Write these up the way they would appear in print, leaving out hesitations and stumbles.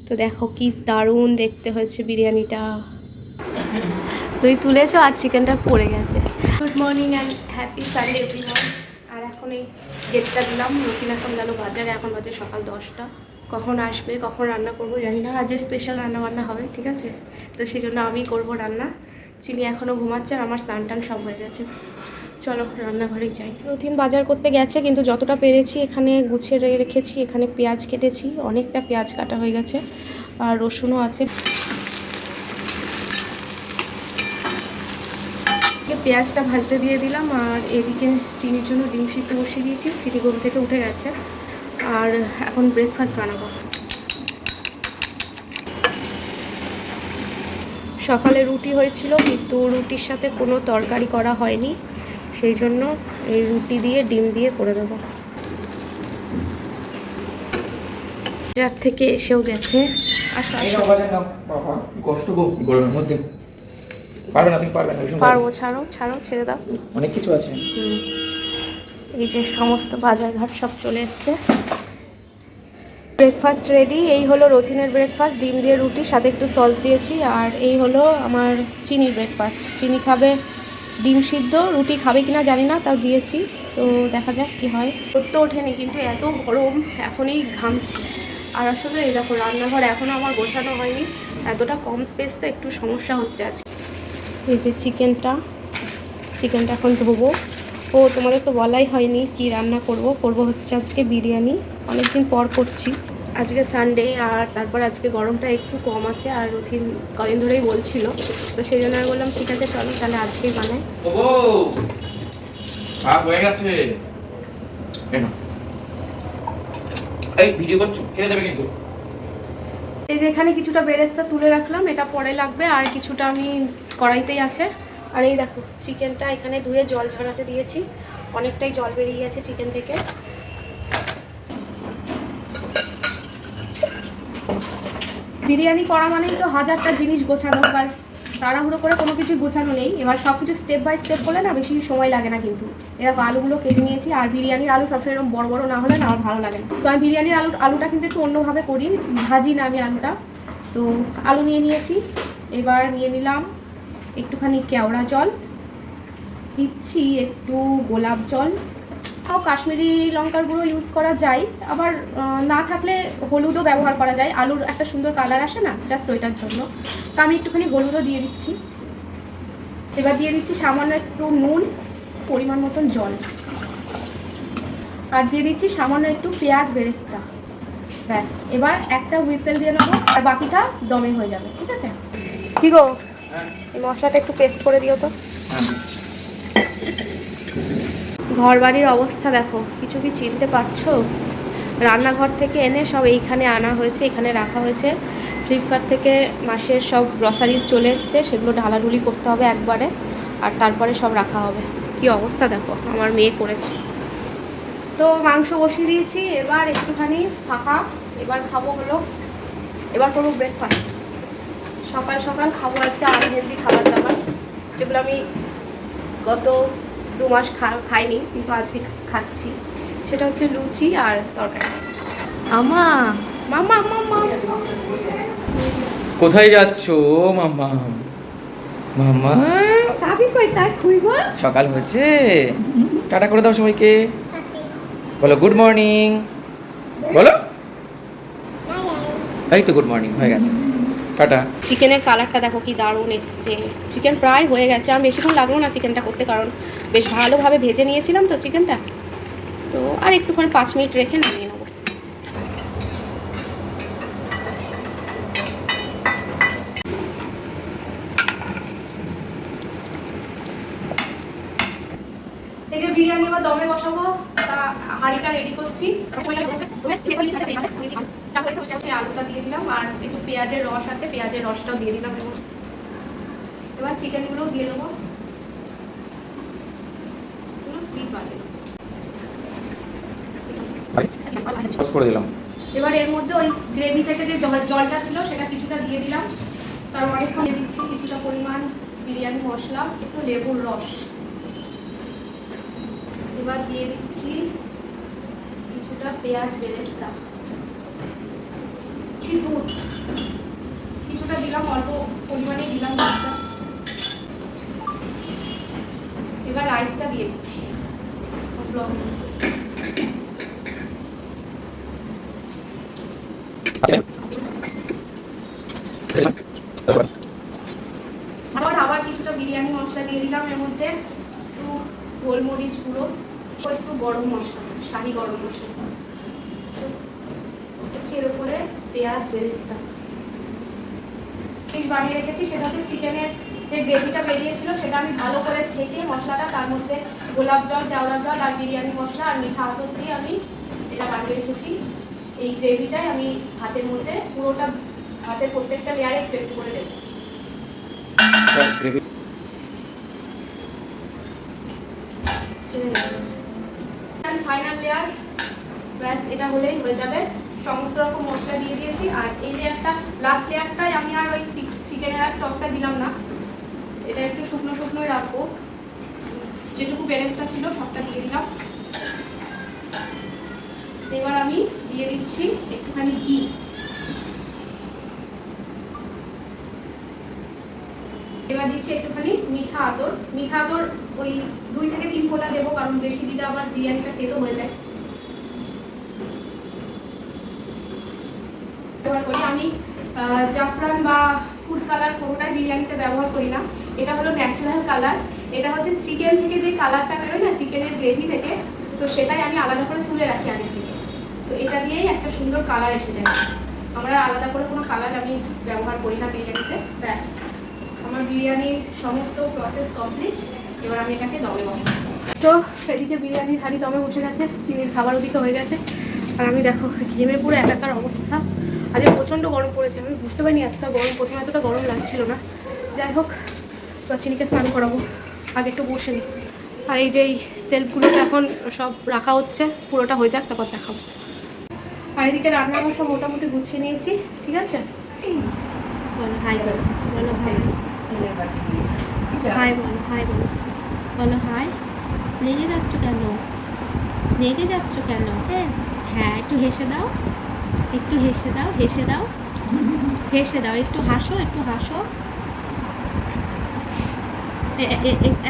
তো দেখো কি দারুণ দেখতে হয়েছে বিরিয়ানিটা। তুই তুলেছো আর চিকেনটা পড়ে গেছে। Good morning and happy Sunday everyone. আর এখন এই গেটটা দিলাম। রুটিন এখন গেল বাজারে, এখন বাজে সকাল 10টা। কখন আসবে, কখন রান্না করবো জানি না। আজ স্পেশাল রান্না বান্না হবে, ঠিক আছে? তো সেই জন্য আমি করবো রান্না। চিনি এখনও ঘুমাচ্ছে আর আমার স্নান টান সব হয়ে গেছে। চলো রান্নাঘরেই যাই। রুটিন বাজার করতে গেছে, কিন্তু যতটা পেরেছি এখানে গুছিয়ে রেখেছি। এখানে পেঁয়াজ কেটেছি, অনেকটা পেঁয়াজ কাটা হয়ে গেছে, আর রসুনও আছে। পেঁয়াজটা ভাজতে দিয়ে দিলাম, আর এদিকে চিনির জন্য ডিম সিদ্ধ বসিয়ে দিয়েছি। চিনি ঘুম থেকে উঠে গেছে, আর এখন ব্রেকফাস্ট বানাবো। সকালে রুটি হয়েছিল, কিন্তু রুটির সাথে কোনো তরকারি করা হয়নি, সেই জন্য এই রুটি দিয়ে ডিম দিয়ে করে দেবো। যার থেকে এসেও গেছে। পারবো, ছাড়ো ছাড়ো, ছেড়ে দাও। অনেক কিছু আছে। এই যে সমস্ত বাজার ঘাট সব চলে এসছে। Breakfast ready. এই হলো রথিনের ব্রেকফাস্ট, ডিম দিয়ে রুটি, সাথে একটু সস দিয়েছি। আর এই হলো আমার চিনির ব্রেকফাস্ট। চিনি খাবে ডিম সিদ্ধ, রুটি খাবে কিনা জানি না, তাও দিয়েছি। তো দেখা যাক কি হয়। তো ওঠেনি, কিন্তু এত গরম এখনই ঘামছি। আর আসলে এই দেখো রান্নাঘর এখনও আমার গোছানো হয়নি, এতটা কম স্পেস তো একটু সমস্যা হচ্ছে আজকে। এই যে চিকেনটা এখন ধোবো। ও তোমাদের তো বলাই হয়নি কি রান্না করব হচ্ছে আজকে বিরিয়ানি। অনেকদিন পর করছি, আজকে সানডে, আর তারপর আজকে গরমটা একটু কম আছে, আর রথিন কদিন ধরেই বলছিল, তো সেই জন্য আমি বললাম ঠিক আছে চলো তাহলে আজকেই বানাই। হয়ে গেছে। এই ভিডিও করছো, কেটে দেবে কিন্তু। এই যে এখানে কিছুটা বেরেস্তা তুলে রাখলাম, এটা পরে লাগবে, আর কিছুটা আমি কড়াইতেই আছে। আর এই দেখো চিকেনটা এখানে ধুয়ে জল ঝরাতে দিয়েছি, অনেকটাই জল বেরিয়ে গেছে চিকেন থেকে। বিরিয়ানি করা মানেই তো হাজারটা জিনিস গোছানো, আর তাড়াহুড়ো করে কোনো কিছু গোছানো নেই। এবার সব কিছু স্টেপ বাই স্টেপ করলে না বেশি সময় লাগে না। কিন্তু এরকম আলুগুলো কেটে নিয়েছি, আর বিরিয়ানির আলু সবসময় এরকম বড় বড় না হলে না আমার ভালো লাগে না। তো আমি বিরিয়ানির আলুটা কিন্তু একটু অন্যভাবে করি, ভাজি না আমি আলুটা। তো আলু নিয়ে নিয়েছি, এবার নিয়ে নিলাম একটুখানি কেওড়া জল, দিচ্ছি একটু গোলাপ জল, কাশ্মীরি লঙ্কার গুঁড়ো ইউজ করা যায়, আবার না থাকলে হলুদও ব্যবহার করা যায়। আলুর একটা সুন্দর কালার আসে না, জাস্ট ওইটার জন্য। তো আমি একটুখানি হলুদও দিয়ে দিচ্ছি। এবার দিয়ে দিচ্ছি সামান্য একটু নুন, পরিমাণ মতন জল, আর দিয়ে দিচ্ছি সামান্য একটু পেঁয়াজ বেরেস্তা। ব্যাস, এবার একটা হুইসেল দিয়ে নেবো, আর বাকিটা দমে হয়ে যাবে, ঠিক আছে? কি গো, এই মশলাটা একটু পেস্ট করে দিও তো। ঘর বাড়ির অবস্থা দেখো, কিছু কি চিনতে পারছো? রান্নাঘর থেকে এনে সব এইখানে আনা হয়েছে, এখানে রাখা হয়েছে। ফ্লিপকার্ট থেকে মাসের সব গ্রসারিজ চলে এসছে, সেগুলো ঢালাঢুলি করতে হবে একবারে, আর তারপরে সব রাখা হবে। কি অবস্থা দেখো, আমার মেয়ে করেছে। তো মাংস বসিয়ে দিয়েছি, এবার একটুখানি ফাঁকা। এবার খাবো হলো, এবার করবো ব্রেকফাস্ট। সকাল সকাল খাবো আজকে আরও হেলদি খাবার দাবার, যেগুলো আমি গত 2 মাস খাইনি, কিন্তু আজকে খাচ্ছি। সেটা হচ্ছে লুচি আর তরকারি। মামা মামা মামা, কোথায় যাচ্ছ মাম্মা? মাম্মা সকাল হয়েছে, টাটা করে দাও সবাইকে। বলো গুড মর্নিং, বলো। এই তো গুড মর্নিং হয়ে গেছে, টাটা। চিকেনের কালারটা দেখো কি দারুণ এসছে। চিকেন প্রায় হয়ে গেছে, আমি বেশিক্ষণ লাগলো না চিকেনটা করতে, কারণ বেশ ভালোভাবে ভেজে নিয়েছিলাম তো চিকেনটা। তো আর একটুখানি 5 মিনিট রেখে নামিয়ে নেবো। এই যে বিরিয়ানি এবার দমে বসাবো, তা হাঁড়িটা রেডি করছি। আলুটা দিয়ে দিলাম, আর একটু পেঁয়াজের রস আছে, পেঁয়াজের রসটাও দিয়ে দিলাম। এবার চিকেনগুলোও দিয়ে দেবো, করে দিলাম। এবার এর মধ্যে ওই গ্রেভি থেকে যে জলটা ছিল সেটা কিছুটা দিয়ে দিলাম, কারণ অনেকক্ষণ দিয়ে দিচ্ছি। কিছুটা পরিমাণ বিরিয়ানি মশলা, একটু লেবুর রস। এবার দিয়ে দিচ্ছি কিছুটা কিছুটা পেঁয়াজ বেরেস্তা, দুধ কিছুটা দিলাম, অল্প পরিমাণে দিলাম দুধটা। এবার রাইসটা দিয়ে দিচ্ছি। আবার কিছুটা বিরিয়ানি মশলা দিয়ে দিলাম এর মধ্যে, একটু গোলমরিচ গুঁড়ো, একটু গরম মশলা, শাহি গরম মশলা, এর উপরে পেঁয়াজ বেরেস্তা বানিয়ে রেখেছি। সেটা হচ্ছে চিকেনের যে গ্রেভিটা বেরিয়েছিল সেটা আমি ভালো করে ছেঁকে মশলাটা, তার মধ্যে গোলাপ জল, কেওড়া জল আর বিরিয়ানি মশলা আর মিঠা আতর দিয়ে আমি এটা বানিয়ে রেখেছি। এই গ্রেভিটাই আমি ভাতের মধ্যে পুরোটা, ভাতের প্রত্যেকটা লেয়ারে একটু একটু করে দেবো। ফাইনাল লেয়ার, ব্যাস এটা হলেই হয়ে যাবে। সমস্ত রকম মশলা দিয়ে দিয়েছি। আর এই লেয়ারটা, লাস্ট লেয়ারটাই আমি আর ওই চিকেনের আর স্টকটা দিলাম না, এটা একটু শুকনো শুকনোই রাখবো। যেটুকু বেরেস্তা ছিল সবটা দিয়ে দিলাম। এবার আমি দিয়ে দিচ্ছি একটুখানি ঘি। এবার দিচ্ছি একটুখানি মিঠা আতর। মিঠা আতর ওই 2 থেকে 3 ফোঁটা দেবো, কারণ বেশি দিলে আবার বিরিয়ানিটা তেতো হয়ে যায়। ব্যবহার করি আমি জাফরান বা ফুড কালার কোনোটাই বিরিয়ানিতে ব্যবহার করি না। এটা হলো ন্যাচারাল কালার। এটা হচ্ছে চিকেন থেকে যে কালারটা বেরোয় না, চিকেনের গ্রেভি থেকে, তো সেটাই আমি আলাদা করে তুলে রাখি আগে থেকে। তো এটা দিয়েই একটা সুন্দর কালার এসে যায়। আমরা আলাদা করে কোনো কালার আমি ব্যবহার করি না বিরিয়ানিতে। ব্যাস আমার বিরিয়ানির সমস্ত প্রসেস কমপ্লিট। এবার আমি এটাকে দমে বসাবো। তো এদিকে বিরিয়ানির হাঁড়ি দমে উঠে গেছে, চিনির খাবার ওদিকে হয়ে গেছে, আর আমি দেখো ঘেমে পুরো একাকার অবস্থা। আজকে প্রচণ্ড গরম পড়েছে, আমি বুঝতে পারিনি এতটা গরম, প্রথমে এতটা গরম লাগছিল না। যাই হোক, তো চিনিকে স্নান করাবো, আগে একটু বসে নিই। আর এই যে এই সেলফগুলোতে এখন সব রাখা হচ্ছে, পুরোটা হয়ে যাক তারপর দেখাবো। আর এদিকে রান্নাঘর সব মোটামুটি গুছিয়ে নিয়েছি, ঠিক আছে। বলো হাই, বলো বলো হাই, হাই বলো, হাই বলো, বলো হাই। রেগে যাচ্ছ কেন? রেগে যাচ্ছ কেন? হ্যাঁ একটু হেসে দাও, একটু হেসে দাও, হেসে দাও, হেসে দাও, একটু হাসো, একটু হাসো।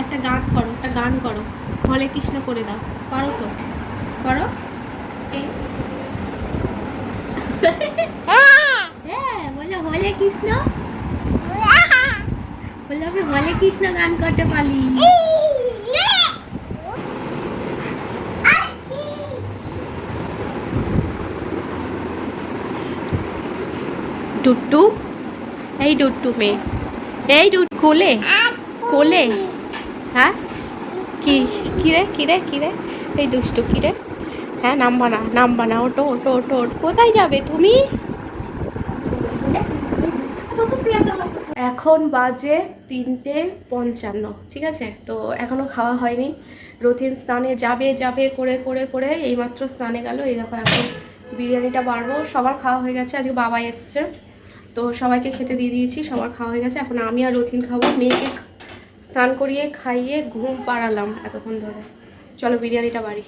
একটা গান করো, একটা গান করো, হরে কৃষ্ণ করে দাও, পারো তো? করো। হ্যাঁ বলো হরে কৃষ্ণ, বলো আমি হরে কৃষ্ণ গান করতে পারি। টুট্টু, এই টুট্টু মেয়ে, এই টুট্টু কোলে, কোলে। হ্যাঁ কি কিরে কিরে কিরে, এই দুষ্টু কিরে। হ্যাঁ নামবা না, নামবা না, ওটো ওটো ওটো। কোথায় যাবে তুমি? এখন বাজে 3:55, ঠিক আছে। তো এখনো খাওয়া হয়নি। রথিন স্নানে যাবে যাবে করে করে করে এইমাত্র স্নানে গেল। এই দেখো এখন বিরিয়ানিটা বাড়বো। সবার খাওয়া হয়ে গেছে, আজকে বাবা এসছে তো সবাইকে খেতে দিয়ে দিয়েছি, সবার খাওয়া হয়ে গেছে। এখন আমি আর রথিন খাবো। মেয়েকে স্নান করিয়ে খাইয়ে ঘুম পাড়ালাম এতক্ষণ ধরে। চলো বিরিয়ানিটা বাড়ি।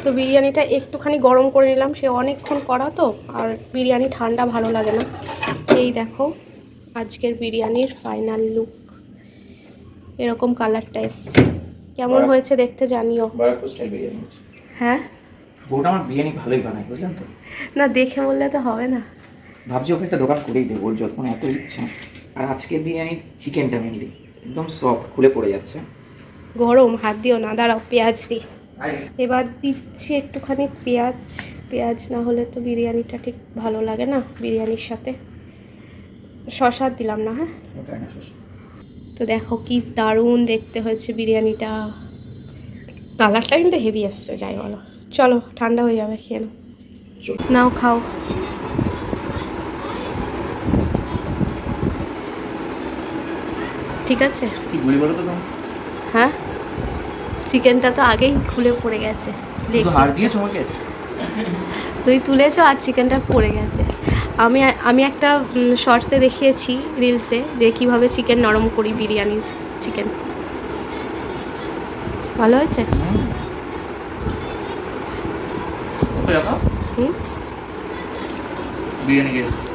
তো বিরিয়ানিটা একটুখানি গরম করে নিলাম, সে অনেকক্ষণ করা তো, আর বিরিয়ানি ঠান্ডা ভালো লাগে না। এই দেখো আজকের বিরিয়ানির ফাইনাল লুক, এরকম কালারটা এসছে। কেমন হয়েছে দেখতে জানিও। হ্যাঁ বউটা আমার বিরিয়ানি ভালোই বানায়, বুঝলেন তো। না দেখে বললে তো হবে না, ভাবছি ওকে একটা দোকান করেই দেবো, ওর যখন এত ইচ্ছা। আর আজকের বিরিয়ানির চিকেনটা মেনলি একদম সফট, খুলে পড়ে যাচ্ছে। গরম, হাত দিও না, দাঁড়াও পেঁয়াজ দিই। এবার দিচ্ছি একটুখানি পেঁয়াজ। পেঁয়াজ না হলে তো বিরিয়ানিটা ঠিক ভালো লাগে না বিরিয়ানির সাথে। শসা দিলাম না, হ্যাঁ। তো দেখো কি দারুণ দেখতে হয়েছে বিরিয়ানিটা, কালারটা কিন্তু হেভি আসছে। যাই বলো, চলো ঠান্ডা হয়ে যাবে, খেয়ে নাও। নাও খাও। ঠিক আছে, হ্যাঁ চিকেনটা তো আগেই খুলে পড়ে গেছে, তুই তুলেছো আর চিকেনটা পড়ে গেছে। আমি আমি একটা শর্টসে দেখিয়েছি রিলসে যে কিভাবে চিকেন নরম করি, বিরিয়ানি চিকেন। ভালো হয়েছে? ওকে রাখো। হুম। বিরিয়ানি গেছে